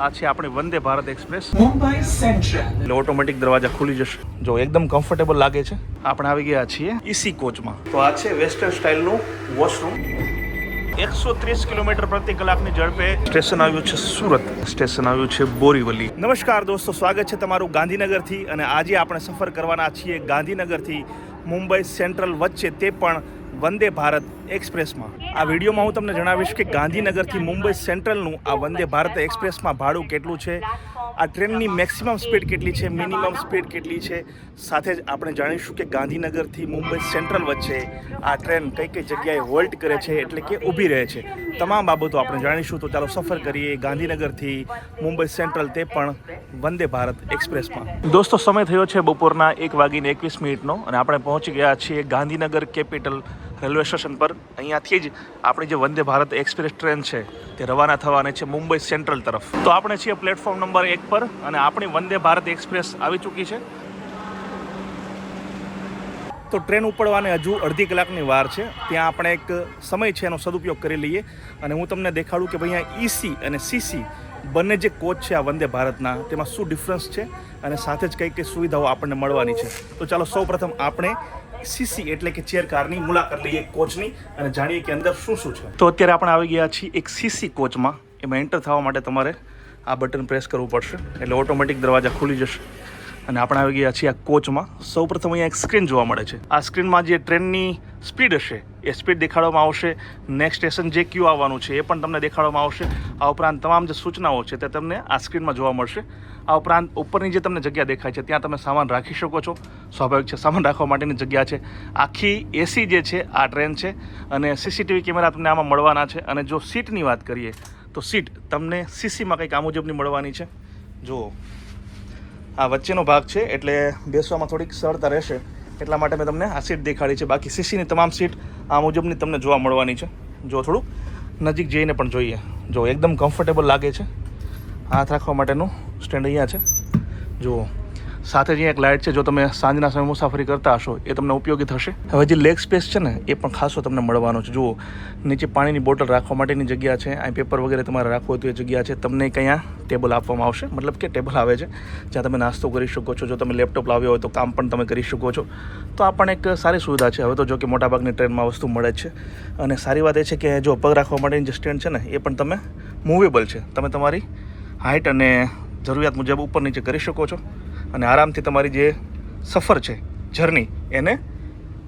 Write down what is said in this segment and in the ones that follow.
આ છે આપણી વંદે ભારત એક્સપ્રેસ મુંબઈ સેન્ટ્રલ. એટલે ઓટોમેટિક દરવાજા ખુલી જશે. જો એકદમ કમ્ફર્ટેબલ લાગે છે. આપણે આવી ગયા છીએ ઈસી કોચમાં. તો આ છે વેસ્ટર્ન સ્ટાઇલનું વોશરૂમ. 130 કિલોમીટર પ્રતિ કલાકની ઝડપે સ્ટેશન આવ્યું છે સુરત. સ્ટેશન આવ્યું છે બોરીવલી. નમસ્કાર દોસ્તો, સ્વાગત છે તમારું ગાંધીનગરથી. અને આજે આપણે સફર કરવાના છીએ ગાંધીનગરથી મુંબઈ સેન્ટ્રલ વચ્ચે, તે પણ વંદે ભારત એક્સપ્રેસમાં. આ વિડીયોમાં હું તમને જણાવીશ કે ગાંધીનગરથી મુંબઈ સેન્ટ્રલનું આ વંદે ભારત એક્સપ્રેસમાં ભાડું કેટલું છે, આ ટ્રેનની મેક્સિમમ સ્પીડ કેટલી છે, મિનિમમ સ્પીડ કેટલી છે. સાથે જ આપણે જાણીશું કે ગાંધીનગરથી મુંબઈ સેન્ટ્રલ વચ્ચે આ ટ્રેન કઈ કઈ જગ્યાએ હોલ્ટ કરે છે, એટલે કે ઊભી રહે છે. તમામ બાબતો આપણે જાણીશું. તો ચાલો સફર કરીએ ગાંધીનગરથી મુંબઈ સેન્ટ્રલ, તે પણ વંદે ભારત એક્સપ્રેસમાં. દોસ્તો, સમય થયો છે બપોરના 1:21 અને આપણે પહોંચી ગયા છીએ ગાંધીનગર કેપિટલ રેલવે સ્ટેશન પર. અહીંયાથી જ આપણી જે વંદે ભારત એક્સપ્રેસ ટ્રેન છે તે રવાના થવાની છે મુંબઈ સેન્ટ્રલ તરફ. તો આપણે છીએ પ્લેટફોર્મ નંબર 1 પર અને આપણી વંદે ભારત એક્સપ્રેસ આવી ચૂકી છે. તો ટ્રેન ઉપડવાને હજુ અડધી કલાકની વાર છે. ત્યાં આપણે એક સમય છે એનો સદુપયોગ કરી લઈએ અને હું તમને દેખાડું કે ભાઈ અહીંયા ઈસી અને સીસી બંને જે કોચ છે આ વંદે ભારતના, તેમાં શું ડિફરન્સ છે અને સાથે જ કઈ કઈ સુવિધાઓ આપણને મળવાની છે. તો ચાલો સૌપ્રથમ આપણે સીસી એટલે કે ચેર કારની મુલાકાત લઈએ કોચની અને જાણીએ કે અંદર શું શું છે. તો અત્યારે આપણે આવી ગયા છીએ એક સીસી કોચમાં. એમાં એન્ટર થવા માટે તમારે આ બટન પ્રેસ કરવું પડશે એટલે ઓટોમેટિક દરવાજા ખુલી જશે અને આપણે આવી ગયા છીએ આ કોચમાં. સૌપ્રથમ અહીંયા એક સ્ક્રીન જોવા મળે છે. આ સ્ક્રીનમાં જે ટ્રેનની સ્પીડ હશે એ સ્પીડ દેખાડવામાં આવશે. નેક્સ્ટ સ્ટેશન જે ક્યુ આવવાનું છે એ પણ તમને દેખાડવામાં આવશે. આ ઉપરાંત તમામ જે સૂચનાઓ છે તે તમને આ સ્ક્રીનમાં જોવા મળશે. આ ઉપરાંત ઉપરની જે તમને જગ્યા દેખાય છે ત્યાં તમે સામાન રાખી શકો છો. સ્વાભાવિક છે, સામાન રાખવા માટેની જગ્યા છે. આખી એસી જે છે આ ટ્રેન છે અને સીસીટીવી કેમેરા તમને આમાં મળવાના છે. અને જો સીટની વાત કરીએ તો સીટ તમને સીસીમાં કંઈક આ મુજબની મળવાની છે. જુઓ, આ વચ્ચેનો ભાગ છે એટલે બેસવામાં થોડીક સરળતા રહેશે, એટલા માટે મેં તમને આ સીટ દેખાડી છે. બાકી સીસીની તમામ સીટ આ મુજબની તમને જોવા મળવાની છે. જો થોડુંક નજીક જઈને પણ જોઈએ. જો એકદમ કમ્ફર્ટેબલ લાગે છે. હાથ રાખવા માટેનું સ્ટેન્ડ અહીંયા છે. જુઓ, સાથે જ એક લાઇટ છે. જો તમે સાંજના સમયે મુસાફરી કરતા હશો એ તમને ઉપયોગી થશે. હવે જે લેગ સ્પેસ છે ને એ પણ ખાસો તમને મળવાનો છે. જુઓ, નીચે પાણીની બોટલ રાખવા માટેની જગ્યા છે. અહીં પેપર વગેરે તમારે રાખવું હોય તો એ જગ્યા છે. તમને એક અહીંયા ટેબલ આપવામાં આવશે, મતલબ કે ટેબલ આવે છે જ્યાં તમે નાસ્તો કરી શકો છો. જો તમે લેપટોપ લાવ્યો હોય તો કામ પણ તમે કરી શકો છો. તો આ પણ એક સારી સુવિધા છે. હવે તો જો કે મોટાભાગની ટ્રેનમાં વસ્તુ મળે જ છે. અને સારી વાત એ છે કે જો પગ રાખવા માટેની જે સ્ટેન્ડ છે ને એ પણ તમે મૂવેબલ છે. તમે તમારી હાઇટ અને જરૂરિયાત મુજબ ઉપર નીચે કરી શકો છો અને આરામથી તમારી જે સફર છે, જર્ની, એને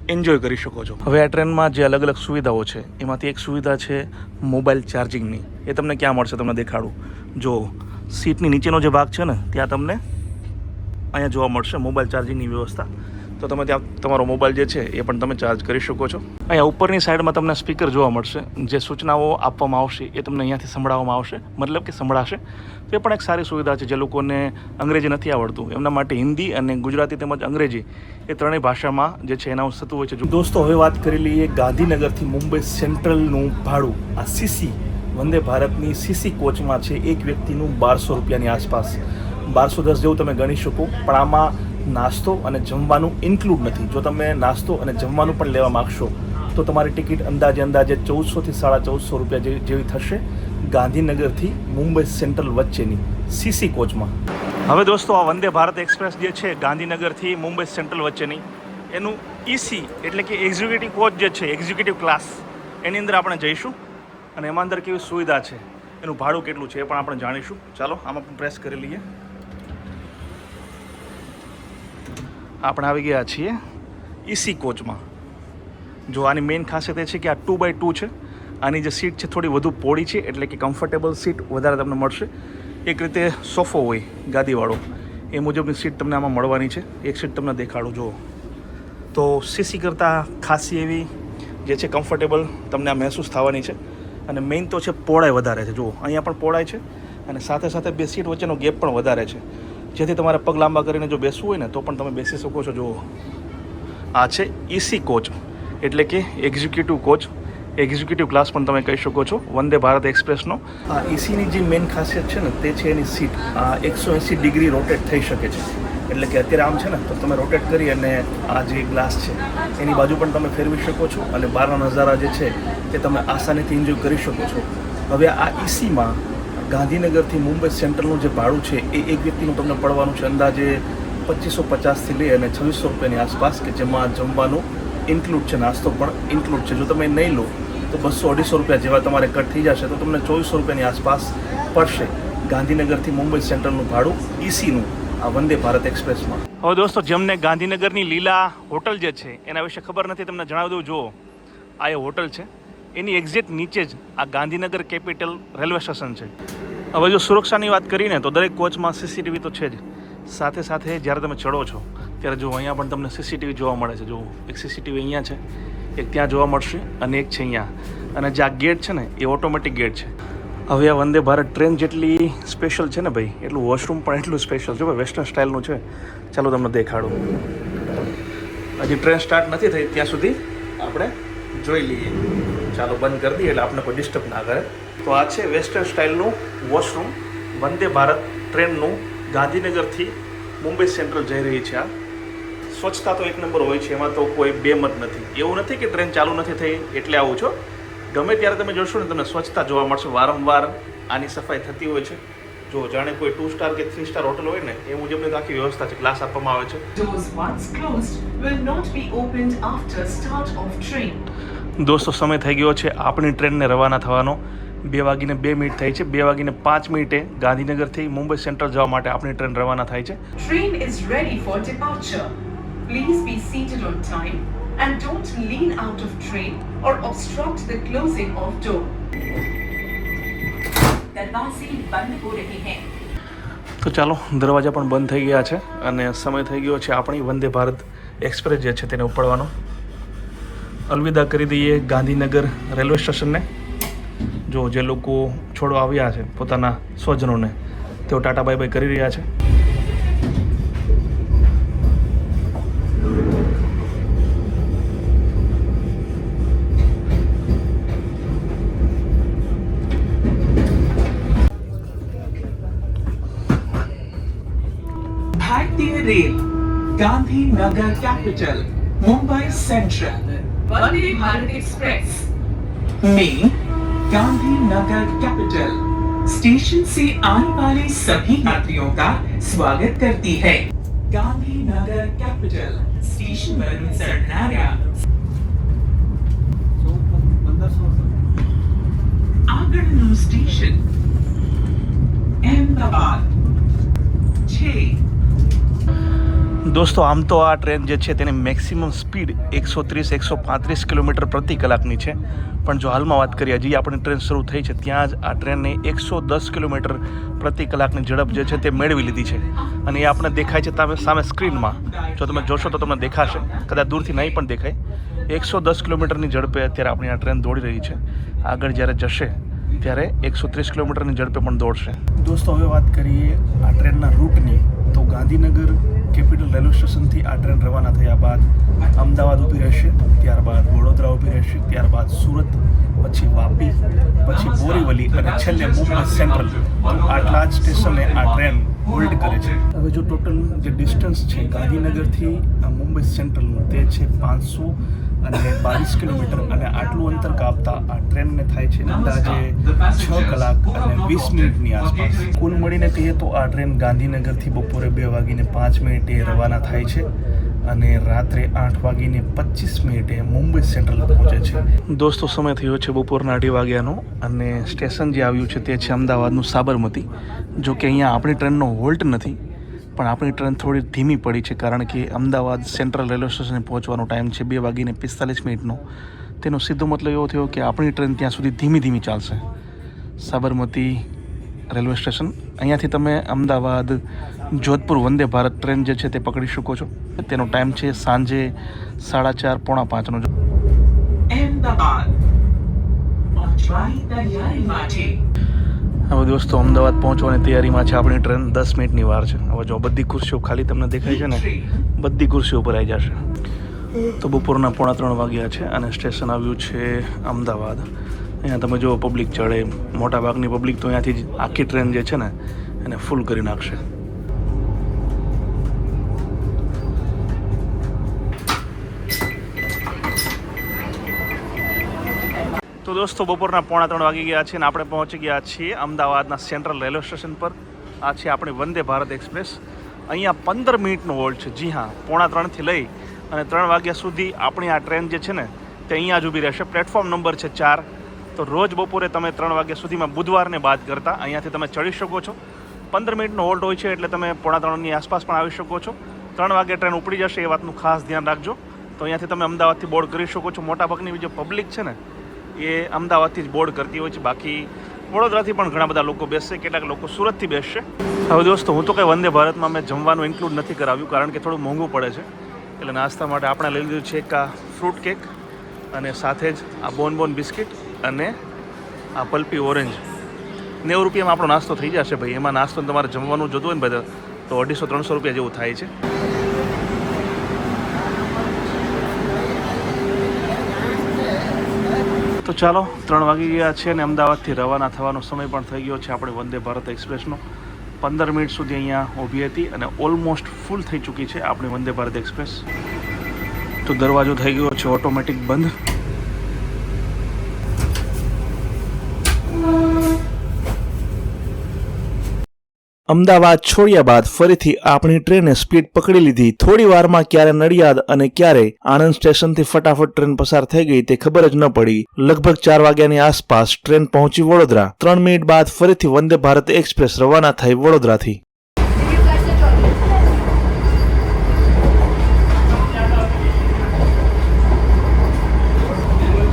એન્જોય કરી શકો છો. હવે આ ટ્રેનમાં જે અલગ અલગ સુવિધાઓ છે એમાંથી એક સુવિધા છે મોબાઈલ ચાર્જિંગની. એ તમને ક્યાં મળશે તમને દેખાડું. જો સીટની નીચેનો જે ભાગ છે ને ત્યાં તમને અહીંયા જોવા મળશે મોબાઈલ ચાર્જિંગની વ્યવસ્થા. તો તમે ત્યાં તમારો મોબાઈલ જે છે એ પણ તમે ચાર્જ કરી શકો છો. અહીંયા ઉપરની સાઈડમાં તમને સ્પીકર જોવા મળશે. જે સૂચનાઓ આપવામાં આવશે એ તમને અહીંયાથી સંભળાવવામાં આવશે, મતલબ કે સંભળાશે. તો એ પણ એક સારી સુવિધા છે. જે લોકોને અંગ્રેજી નથી આવડતું એમના માટે હિન્દી અને ગુજરાતી તેમજ અંગ્રેજી એ ત્રણેય ભાષામાં જે છે એનાઉન્સ થતું હોય છે. દોસ્તો, હવે વાત કરી લઈએ ગાંધીનગરથી મુંબઈ સેન્ટ્રલનું ભાડું. આ સીસી વંદે ભારતની સીસી કોચમાં છે એક વ્યક્તિનું 1200 રૂપિયાની આસપાસ. 1210 જેવું તમે ગણી શકો. પણ આમાં નાસ્તો અને જમવાનું ઇન્ક્લુડ નથી. જો તમે નાસ્તો અને જમવાનું પણ લેવા માગશો તો તમારી ટિકિટ અંદાજે 1400 થી 1450 રૂપિયા જેવી થશે ગાંધીનગરથી મુંબઈ સેન્ટ્રલ વચ્ચેની સીસી કોચમાં. હવે દોસ્તો, આ વંદે ભારત એક્સપ્રેસ જે છે ગાંધીનગરથી મુંબઈ સેન્ટ્રલ વચ્ચેની, એનું ઈસી એટલે કે એક્ઝિક્યુટિવ કોચ જે છે, એક્ઝિક્યુટિવ ક્લાસ, એની અંદર આપણે જઈશું અને એમાં અંદર કેવી સુવિધા છે, એનું ભાડું કેટલું છે એ પણ આપણે જાણીશું. ચાલો આમાં પણ પ્રેસ કરી લઈએ. આપણે આવી ગયા છીએ ઈસી કોચમાં. જો આની મેઇન ખાસિયત એ છે કે આ 2x2 છે. આની જે સીટ છે થોડી વધુ પહોળી છે એટલે કે કમ્ફર્ટેબલ સીટ વધારે તમને મળશે. એક રીતે સોફો હોય ગાદીવાળો એ મુજબની સીટ તમને આમાં મળવાની છે. એક સીટ તમને દેખાડું. જુઓ, તો સીસી કરતાં ખાસી એવી જે છે કમ્ફર્ટેબલ તમને આ મહેસૂસ થવાની છે. અને મેઇન તો છે પહોળાઈ વધારે છે. જુઓ, અહીંયા પણ પહોળાઈ છે અને સાથે સાથે બે સીટ વચ્ચેનો ગેપ પણ વધારે છે, જેથી તમારે પગ લાંબા કરીને જો બેસવું હોય ને તો પણ તમે બેસી શકો છો. જુઓ, આ છે ઈસી કોચ એટલે કે એક્ઝિક્યુટિવ કોચ, એક્ઝિક્યુટિવ ક્લાસ પણ તમે કહી શકો છો વંદે ભારત એક્સપ્રેસનો. આ ઈસીની જે મેઇન ખાસિયત છે ને તે છે એની સીટ 180 ડિગ્રી રોટેટ થઈ શકે છે. એટલે કે અત્યારે આમ છે ને તો તમે રોટેટ કરી અને આ જે ગ્લાસ છે એની બાજુ પણ તમે ફેરવી શકો છો અને બહારના નજારા જે છે તે તમે આસાનીથી એન્જોય કરી શકો છો. હવે આ ઈસીમાં ગાંધીનગરથી મુંબઈ સેન્ટ્રલનું જે ભાડું છે એ એક વ્યક્તિનું તમને પડવાનું છે અંદાજે 2550થી લઈ અને 2600 રૂપિયાની આસપાસ, કે જેમાં જમવાનું ઇન્ક્લુડ છે, નાસ્તો પણ ઇન્ક્લુડ છે. જો તમે નહીં લો તો 200-250 રૂપિયા જેવા તમારે કટ થઈ જશે, તો તમને 2400 રૂપિયાની આસપાસ પડશે ગાંધીનગરથી મુંબઈ સેન્ટ્રલનું ભાડું ઈસીનું આ વંદે ભારત એક્સપ્રેસમાં. હવે દોસ્તો, જેમને ગાંધીનગરની લીલા હોટલ જે છે એના વિશે ખબર નથી, તમને જણાવી દઉં. જુઓ, આ એ હોટલ છે, એની એક્ઝેક્ટ નીચે જ આ ગાંધીનગર કેપિટલ રેલવે સ્ટેશન છે. હવે જો સુરક્ષાની વાત કરીને તો દરેક કોચમાં સીસીટીવી તો છે જ, સાથે સાથે જ્યારે તમે ચડો છો ત્યારે જો અહીંયા પણ તમને સીસીટીવી જોવા મળે છે. જો એક સીસીટીવી અહીંયા છે, એક ત્યાં જોવા મળશે અને એક છે અહીંયા. અને જે આ ગેટ છે ને એ ઓટોમેટિક ગેટ છે. હવે આ વંદે ભારત ટ્રેન જેટલી સ્પેશિયલ છે ને ભાઈ, એટલું વોશરૂમ પણ એટલું સ્પેશિયલ છે ભાઈ, વેસ્ટર્ન સ્ટાઇલનું છે. ચાલો તમને દેખાડું. હજી ટ્રેન સ્ટાર્ટ નથી થઈ ત્યાં સુધી આપણે જોઈ લઈએ. ચાલો બંધ કરી દઈએ એટલે આપણે કોઈ ડિસ્ટર્બ ના કરે. તો આ છે વેસ્ટર્ન સ્ટાઇલનું વોશરૂમ, વંદે ભારત ટ્રેનનું ગાંધીનગરથી મુંબઈ સેન્ટ્રલ જઈ રહી છે. આ સ્વચ્છતા તો એક નંબર હોય છે, એમાં તો કોઈ બેમત નથી. એવું નથી કે ટ્રેન ચાલુ નથી થઈ એટલે આવું છો. ગમે ત્યારે તમે જોશો ને તમને સ્વચ્છતા જોવા મળશે. વારંવાર આની સફાઈ થતી હોય છે. જો જાણે કોઈ 2 સ્ટાર કે 3 સ્ટાર હોટલ હોય ને એ મુજબની આખી વ્યવસ્થા છે, ગ્લાસ આપવામાં આવે છે. Doors once closed will not be opened after start of train. દોસ્તો, સમય થઈ ગયો છે આપણી ટ્રેનને રવાના થવાનો. 2:02 થઈ છે. 2:05 ગાંધીનગરથી મુંબઈ સેન્ટ્રલ જવા માટે આપણી ટ્રેન રવાના થાય છે. Train is ready for departure. Please be seated on time and don't lean out of train or obstruct the closing of door. दरवाजे बंद हो रहे हैं. તો ચાલો, દરવાજા પણ બંધ થઈ ગયા છે અને સમય થઈ ગયો છે આપણી વંદે ભારત એક્સપ્રેસ જે છે તેને ઉપાડવાનો. અલવિદા કરી દઈએ ગાંધીનગર રેલવે સ્ટેશનને. જો જે લોકો છોડવા આવ્યા છે પોતાના સ્વજનોને, તેઓ ટાટા બાય બાય કરી રહ્યા છે. Bharatiya Rail, Gandhinagar Capital, Mumbai Central. Vande Bharat Express. में गांधीनगर कैपिटल स्टेशन से आने वाले सभी यात्रियों का स्वागत करती है. गांधीनगर कैपिटल स्टेशन पर चढ़नारा આગળનું સ્ટેશન અહેમદાબાદ 6. દોસ્તો, આમ તો આ ટ્રેન જે છે તેની મેક્સિમમ સ્પીડ 130-135 કિલોમીટર પ્રતિ કલાકની છે, પણ જો હાલમાં વાત કરીએ, હજી આપણી ટ્રેન શરૂ થઈ છે ત્યાં જ આ ટ્રેનને 110 કિલોમીટર પ્રતિ કલાકની ઝડપ જે છે તે મેળવી લીધી છે. અને એ આપણે દેખાય છે તમે સામે સ્ક્રીનમાં. જો તમે જોશો તો તમને દેખાશે, કદાચ દૂરથી નહીં પણ દેખાય. 110 કિલોમીટરની ઝડપે અત્યારે આપણી આ ટ્રેન દોડી રહી છે. આગળ જ્યારે જશે ત્યારે 130 કિલોમીટરની ઝડપે પણ દોડશે. દોસ્તો, હવે વાત કરીએ આ ટ્રેનના રૂટની. તો ગાંધીનગર કેપિટલ રેલવે સ્ટેશનથી આ ટ્રેન રવાના થયા બાદ અમદાવાદ ઊભી રહેશે, ત્યારબાદ વડોદરા ઊભી રહેશે, ત્યારબાદ સુરત, પછી વાપી, પછી બોરીવલી અને છેલ્લે મુંબઈ સેન્ટ્રલ. આટલા જ સ્ટેશને આ ટ્રેન હોલ્ડ કરે છે. હવે જો ટોટલ જે ડિસ્ટન્સ છે ગાંધીનગરથી મુંબઈ સેન્ટ્રલનું તે છે 522 કિલોમીટર, અને આટલું અંતર કાપતા આ ટ્રેનને થાય છે અંદાજે 6 કલાક અને 20 મિનિટની આસપાસ. કુલ મળીને કહીએ તો આ ટ્રેન ગાંધીનગરથી બપોરે 2:05 રવાના થાય છે અને રાત્રે 8:25 મુંબઈ સેન્ટ્રલ પહોંચે છે. દોસ્તો, સમય થયો છે બપોરના 2:30 વાગ્યાનો અને સ્ટેશન જે આવ્યું છે તે છે અમદાવાદનું સાબરમતી. જો કે અહીંયા આપણી ટ્રેનનો હોલ્ટ નથી, પણ આપણી ટ્રેન થોડી ધીમી પડી છે કારણ કે અમદાવાદ સેન્ટ્રલ રેલવે સ્ટેશને પહોંચવાનો ટાઈમ છે 2:45. તેનો સીધો મતલબ એવો થયો કે આપણી ટ્રેન ત્યાં સુધી ધીમી ચાલશે. સાબરમતી રેલવે સ્ટેશન, અહીંયાથી તમે અમદાવાદ જોધપુર વંદે ભારત ટ્રેન જે છે તે પકડી શકો છો. તેનો ટાઈમ છે સાંજે 4:30-5:30. અહેમદાબાદ પહોંચવાની તૈયારીમાં છે. હવે દોસ્તો, અમદાવાદ પહોંચવાની તૈયારીમાં છે આપણી ટ્રેન. 10 મિનિટની વાર છે. હવે જો બધી ખુરશીઓ ખાલી તમને દેખાય છે ને, બધી ખુરશીઓ પર આવી જશે. તો બપોરના 2:45 વાગ્યા છે અને સ્ટેશન આવ્યું છે અમદાવાદ. અહીંયા તમે જો પબ્લિક ચડે, મોટાભાગની પબ્લિક તો અહીંયાથી જ આખી ટ્રેન જે છે ને એને ફૂલ કરી નાખશે. તો દોસ્તો બપોરના 3:45 વાગી ગયા છે અને આપણે પહોંચી ગયા છીએ અમદાવાદના સેન્ટ્રલ રેલવે સ્ટેશન પર. આ છે આપણી વંદે ભારત એક્સપ્રેસ. અહીંયા 15 મિનિટનો હોલ્ડ છે. જી હા, 2:45થી લઈ અને 3 વાગ્યા સુધી આપણી આ ટ્રેન જે છે ને તે અહીંયા જ ઊભી રહેશે. પ્લેટફોર્મ નંબર છે 4. તો રોજ બપોરે તમે 3 વાગ્યા સુધીમાં બુધવારને બાદ કરતા અહીંયાથી તમે ચડી શકો છો. 15 મિનિટનો હોલ્ડ હોય છે એટલે તમે 2:45ની આસપાસ પણ આવી શકો છો. 3 વાગે ટ્રેન ઉપડી જશે એ વાતનું ખાસ ધ્યાન રાખજો. તો અહીંયાથી તમે અમદાવાદથી બોર્ડ કરી શકો છો. મોટાભાગની જે પબ્લિક છે ને એ અમદાવાદથી જ બોર્ડ કરતી હોય છે. બાકી વડોદરાથી પણ ઘણા બધા લોકો બેસશે, કેટલાક લોકો સુરતથી બેસશે. હવે દોસ્તો, હું તો કંઈ વંદે ભારતમાં મેં જમવાનું ઇન્ક્લુડ નથી કરાવ્યું કારણ કે થોડું મોંઘું પડે છે. એટલે નાસ્તા માટે આપણે લઈ લીધું છે એક આ ફ્રૂટ કેક અને સાથે જ આ બોન બિસ્કિટ અને આ પલ્પી ઓરેન્જ. 90 રૂપિયામાં આપણો નાસ્તો થઈ જશે ભાઈ. એમાં નાસ્તો તમારે જમવાનું જોતું હોય ને બધા તો 250-300 રૂપિયા જેવું થાય છે. તો ચાલો, 3 વાગી ગયા છે અને અમદાવાદથી રવાના થવાનો સમય પણ થઈ ગયો છે આપણી વંદે ભારત એક્સપ્રેસનો. 15 મિનિટ સુધી અહીંયા ઊભી હતી અને ઓલમોસ્ટ ફૂલ થઈ ચૂકી છે આપણી વંદે ભારત એક્સપ્રેસ. તો દરવાજો થઈ ગયો છે ઓટોમેટિક બંધ. અમદાવાદ છોડ્યા બાદ ફરીથી આપણી ટ્રેને સ્પીડ પકડી લીધી. થોડી વારમાં ક્યારે નડિયાદ અને ક્યારે આણંદ સ્ટેશનથી ફટાફટ ટ્રેન પસાર થઈ ગઈ તે ખબર જ ન પડી. લગભગ 4 વાગ્યાની આસપાસ ટ્રેન પહોંચી વડોદરા. 3 મિનિટ બાદ ફરીથી વંદે ભારત એક્સપ્રેસ રવાના થઈ વડોદરાથી.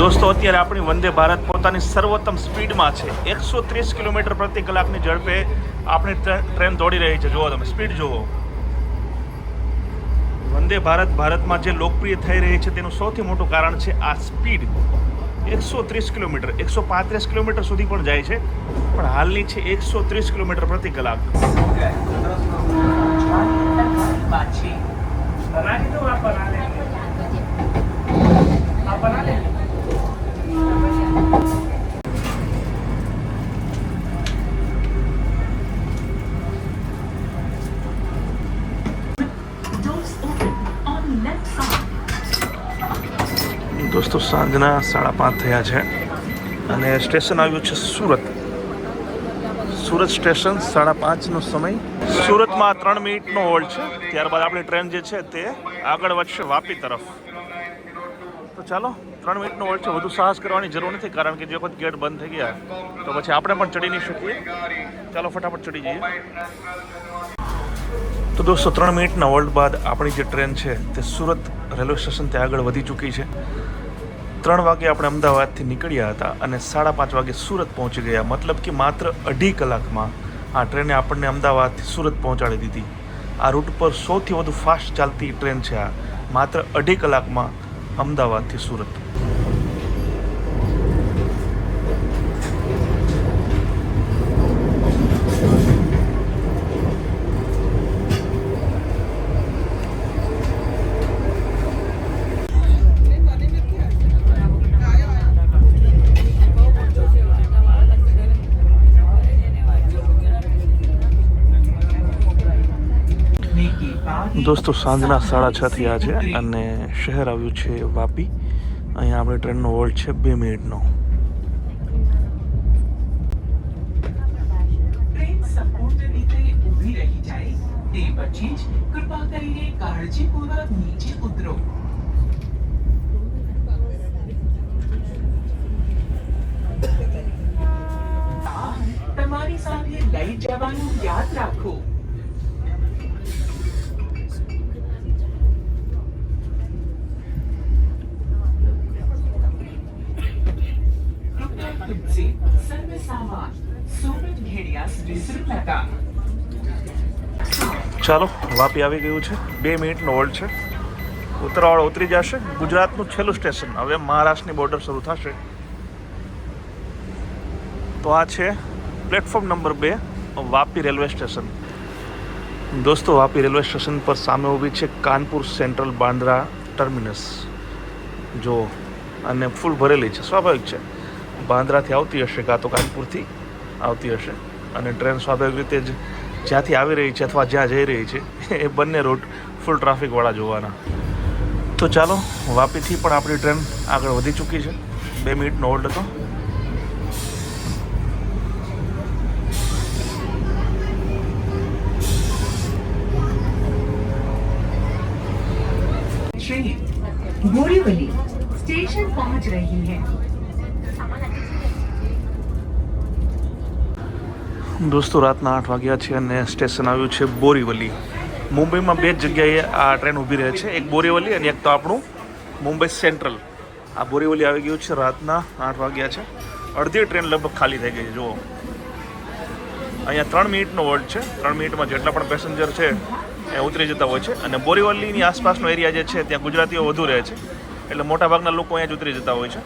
દોસ્તો, અત્યારે આપણી વંદે ભારત પોતાની સર્વોત્તમ સ્પીડમાં છે. 130 કિલોમીટર પ્રતિ કલાકની ઝડપે આપણી ટ્રેન દોડી રહી છે. જુઓ તમે, સ્પીડ જુઓ. વંદે ભારત ભારતમાં જે લોકપ્રિય થઈ રહી છે તેનું સૌથી મોટું કારણ છે આ સ્પીડ. 130 કિલોમીટર, 135 કિલોમીટર સુધી પણ જાય છે, પણ હાલની છે 130 કિલોમીટર પ્રતિ કલાક. દોસ્તો, સાંજના 5:30 થયા છે અને સ્ટેશન આવ્યું છે સુરત. સુરત સ્ટેશન 5:30નો સમય. સુરતમાં 3 મિનિટનો હોલ્ડ છે. ત્યારબાદ આપણી ટ્રેન જે છે તે આગળ વધશે વાપી તરફ. તો ચાલો, 3 મિનિટનો હોલ્ડ છે. વધુ સાહસ કરવાની જરૂર નથી કારણ કે જે વખત ગેટ બંધ થઈ ગયા તો પછી આપણે પણ ચડી નહીં શકીએ. ચાલો ફટાફટ ચડી જઈએ. તો દોસ્તો, 3 મિનિટના હોલ્ડ બાદ આપણી જે ટ્રેન છે તે સુરત રેલવે સ્ટેશનથી આગળ વધી ચૂકી છે. 3 વાગે આપણે અમદાવાદથી નીકળ્યા હતા અને 5:30 વાગે સુરત પહોંચી ગયા. મતલબ કે માત્ર 2.5 કલાકમાં આ ટ્રેને આપણને અમદાવાદથી સુરત પહોંચાડી દીધી. આ રૂટ પર સૌથી વધુ ફાસ્ટ ચાલતી ટ્રેન છે આ. માત્ર 2.5 કલાકમાં અમદાવાદથી સુરત. દોસ્તો, સાંજના 6:30 થયા છે અને શહેર આવ્યું છે વાપી. અહીંયા આપણી ટ્રેનનો હોલ્ડ છે 2 મિનિટનો. ટ્રેન સંપૂર્ણ રીતે ઊભી રહી જાય તે પછી જ કૃપા કરીને કાળજીપૂર્વક નીચે ઉતરો. તમારી સાથે લઈ જવાનું યાદ રાખો. સર્વ સામાન સુરત ઘેડિયા વિસરું નતા. ચાલો, વાપી આવી ગયું છે. 2 મિનિટનો હોલ્ડ છે. ઉતરવાવાળો ઉતરી જશે. ગુજરાતનું છેલ્લું સ્ટેશન. હવે મહારાષ્ટ્રની બોર્ડર શરૂ થશે. તો આ છે platform number 2, Vapi railway station. દોસ્તો, વાપી રેલવે સ્ટેશન પર સામે ઊભી છે કાનપુર સેન્ટ્રલ બાંદ્રા ટર્મિનસ. જો, અને ફૂલ ભરેલી છે. સ્વાભાવિક છે, બાંદ્રાથી આવતી હશે કાં તો કાનપુરથી આવતી હશે. અને ટ્રેન સ્વાભાવિક રીતે જ જ્યાંથી આવી રહી છે અથવા જ્યાં જઈ રહી છે એ બંને રૂટ ફૂલ ટ્રાફિકવાળા જોવાના. તો ચાલો, વાપીથી પણ આપણી ટ્રેન આગળ વધી ચૂકી છે. 2 મિનિટનો હોલ્ડ હતો. बोरीवली स्टेशन पहुंच रही है। દોસ્તો રાતના 8 વાગ્યા છે અને સ્ટેશન આવ્યું છે બોરીવલી. મુંબઈમાં બે જ જગ્યાએ આ ટ્રેન ઊભી રહે છે, એક બોરીવલી અને એક તો આપણું મુંબઈ સેન્ટ્રલ. આ બોરીવલી આવી ગયું છે, રાતના 8 વાગ્યા છે. અડધી ટ્રેન લગભગ ખાલી થઈ ગઈ છે. જુઓ અહીંયા 3 મિનિટનો હોલ્ટ છે. 3 મિનિટમાં જેટલા પણ પેસેન્જર છે એ ઉતરી જતા હોય છે. અને બોરીવલીની આસપાસનો એરિયા જે છે ત્યાં ગુજરાતીઓ વધુ રહે છે, એટલે મોટાભાગના લોકો અહીંયા જ ઉતરી જતા હોય છે.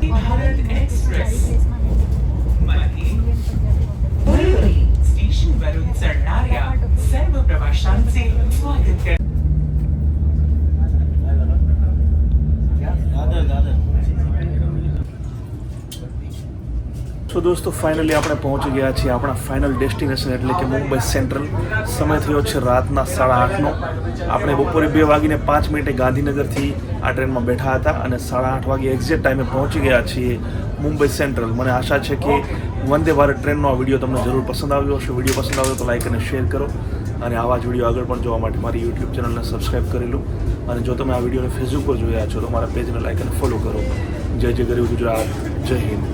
भारत एक्सप्रेस बोरीवली स्टेशन वरून चढणाऱ्या सर्व प्रवाशांचे स्वागत कर તો દોસ્તો ફાઇનલી આપણે પહોંચી ગયા છીએ આપણા ફાઇનલ ડેસ્ટિનેશન એટલે કે મુંબઈ સેન્ટ્રલ. સમય થયો છે રાતના 8:30નો. આપણે બપોરે 2:05 ગાંધીનગરથી આ ટ્રેનમાં બેઠા હતા અને 8:30 વાગે એક્ઝેક્ટ ટાઈમે પહોંચી ગયા છીએ મુંબઈ સેન્ટ્રલ. મને આશા છે કે વંદે ભારત ટ્રેનનો આ વિડીયો તમને જરૂર પસંદ આવ્યો હશે. વિડીયો પસંદ આવ્યો તો લાઈક અને શેર કરો અને આવા જ વિડીયો આગળ પણ જોવા માટે મારી યુટ્યુબ ચેનલને સબસ્ક્રાઈબ કરી લો. અને જો તમે આ વિડીયોને ફેસબુક પર જોયા છો તો મારા પેજને લાઈક અને ફોલો કરો. જય જય ગરીબ ગુજરાત, જય હિન્દ.